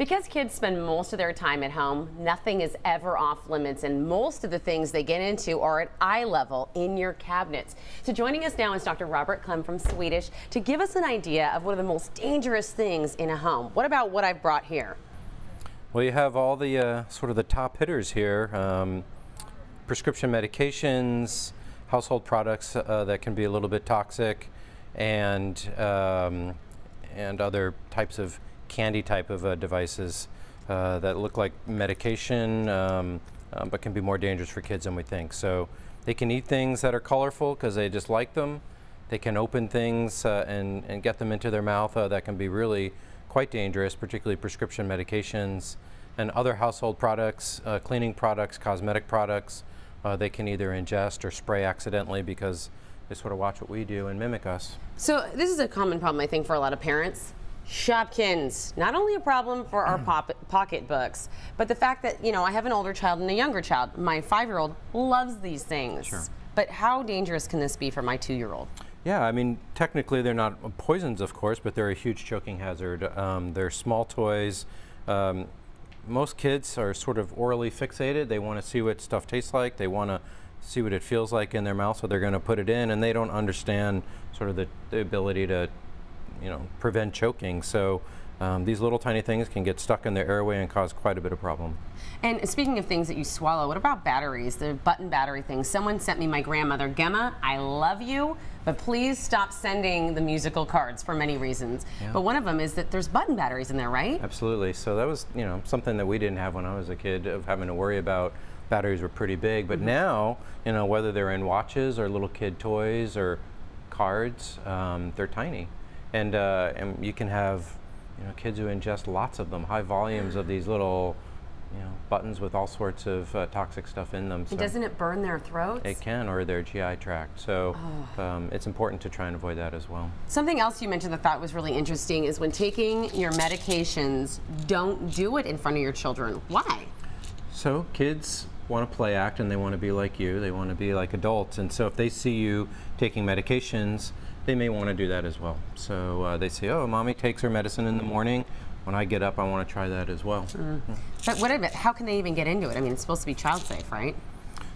Because kids spend most of their time at home, nothing is ever off limits, and most of the things they get into are at eye level in your cabinets. So joining us now is Dr. Robert Clem from Swedish to give us an idea of one of the most dangerous things in a home. What about what I've brought here? Well, you have all the sort of the top hitters here. Prescription medications, household products that can be a little bit toxic, and other types of candy type of devices that look like medication but can be more dangerous for kids than we think. So they can eat things that are colorful because they just like them. They can open things and get them into their mouth that can be really quite dangerous, particularly prescription medications and other household products, cleaning products, cosmetic products. They can either ingest or spray accidentally because they sort of watch what we do and mimic us. So this is a common problem, I think, for a lot of parents. Shopkins, not only a problem for our pocketbooks, but the fact that, I have an older child and a younger child. My 5-year-old loves these things. Sure. But how dangerous can this be for my 2-year-old? Yeah, I mean, technically they're not poisons, of course, but they're a huge choking hazard. They're small toys. Most kids are sort of orally fixated. They want to see what stuff tastes like. They want to see what it feels like in their mouth, so they're going to put it in, and they don't understand sort of the ability to prevent choking. So these little tiny things can get stuck in their airway and cause quite a bit of problem. And speaking of things that you swallow, what about batteries, the button battery things? Someone sent me my grandmother. Gemma, I love you, but please stop sending the musical cards for many reasons. Yeah. But one of them is that there's button batteries in there, right? Absolutely. So that was something that we didn't have when I was a kid, of having to worry about. Batteries were pretty big, but now, whether they're in watches or little kid toys or cards, they're tiny. And you can have kids who ingest lots of them, high volumes of these little buttons with all sorts of toxic stuff in them. So doesn't it burn their throats? It can, or their GI tract. So it's important to try and avoid that as well. Something else you mentioned that I thought was really interesting is when taking your medications, don't do it in front of your children. Why? So kids want to play act and they want to be like you. They want to be like adults. And so if they see you taking medications, they may want to do that as well. So they say, oh, mommy takes her medicine in the morning. When I get up, I want to try that as well. But how can they even get into it? I mean, it's supposed to be child safe, right?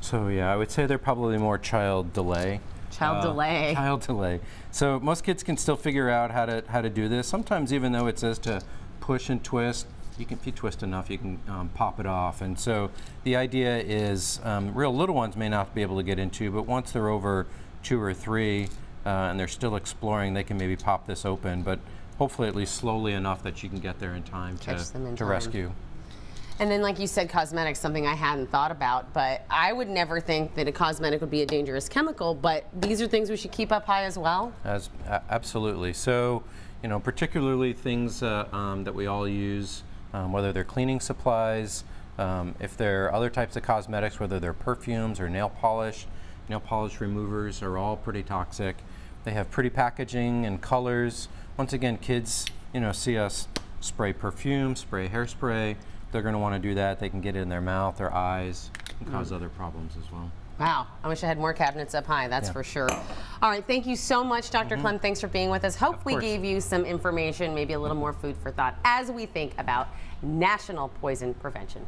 So yeah, I would say they're probably more child delay. Child delay. Child delay. So most kids can still figure out how to do this. Sometimes even though it says to push and twist, if you twist enough, you can pop it off. And so the idea is real little ones may not be able to get into, but once they're over 2 or 3 and they're still exploring, they can maybe pop this open, but hopefully at least slowly enough that you can get there in time to rescue. And then, like you said, cosmetics, something I hadn't thought about, but I would never think that a cosmetic would be a dangerous chemical, but these are things we should keep up high as well? Absolutely. So, particularly things that we all use, whether they're cleaning supplies, if they're other types of cosmetics, whether they're perfumes or nail polish removers are all pretty toxic. They have pretty packaging and colors. Once again, kids, see us spray perfume, spray hairspray. They're going to want to do that. They can get it in their mouth, their eyes, and cause other problems as well. Wow, I wish I had more cabinets up high, that's for sure. All right, thank you so much, Dr. Clem. Thanks for being with us. Hope we gave you some information, maybe a little more food for thought as we think about National Poison Prevention.